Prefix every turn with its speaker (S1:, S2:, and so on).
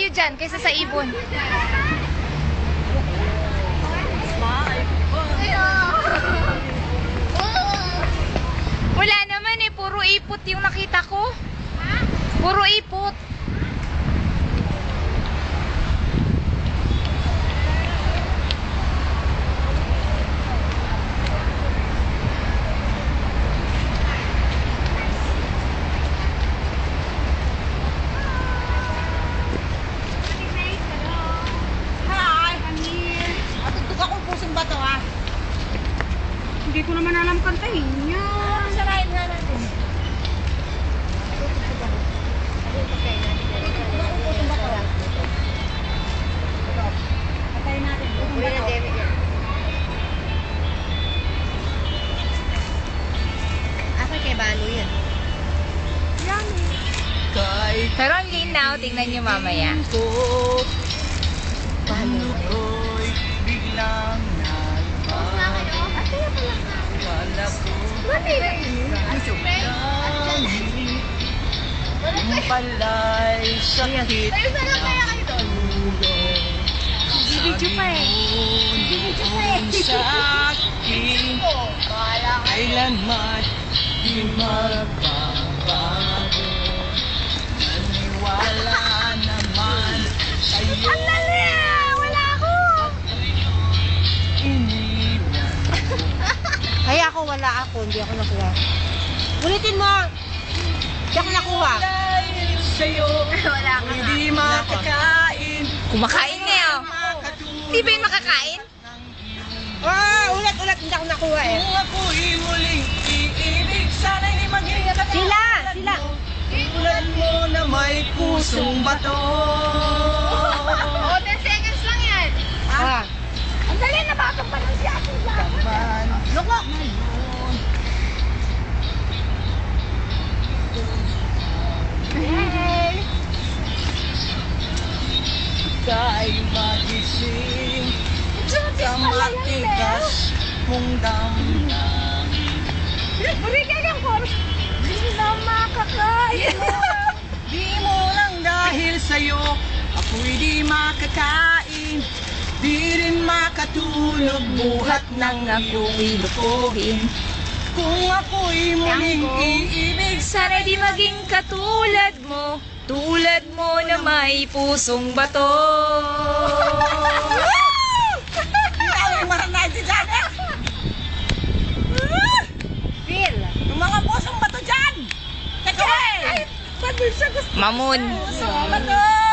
S1: kayo dyan kaysa sa ibon. Wala naman eh, puro ipot yung nakita ko. Puro ipot.
S2: Hindi ko naman alam kantahin niya.
S1: Sarayin nga natin.
S2: Kantahin natin.
S3: Asa kay Balo yan?
S2: Yan.
S1: Pero ang linaw, tingnan nyo mamaya.
S3: Balo.
S4: Biglang yung pala'y sakit ang ulo.
S3: Video pa eh. Video pa eh.
S4: Sa akin kailanman di magbabago. Naniwala naman sa'yo.
S3: Ang lali! Wala ako!
S4: Iniwan mo.
S3: Kaya ako wala ako. Hindi ako nakuha. Ulitin mo! Hindi ako nakuha.
S4: Dahil sa'yo
S3: Wala ka
S4: hindi makakain.
S1: Kumakain ngayon. Hindi ba yung makakain?
S3: Ulit. Hindi ako nakuha eh.
S4: Kung ako'y muling iibig, sana'y maging
S3: Sila!
S4: tulad mo na may pusong bato.
S1: Oo, 10 seconds lang yan.
S3: Ang dali na batang pa lang siya.
S4: Man,
S3: Loko!
S4: ika'y magising sa matigas mong damdamin.
S3: Burigan yung chorus. Di na makakain.
S4: Di mo lang dahil sa'yo ako'y di makakain. Di rin makatulog buhat ng ako'y lukuhin. Kung ako'y muling iibig,
S1: Sana di maging katulad mo. Tulad mo na may pusong bato.
S4: ikaw ay maranay si Janet.
S3: Phil.
S4: Yung mga pusong bato dyan. Teka!
S1: Mamun.
S4: Pusong bato!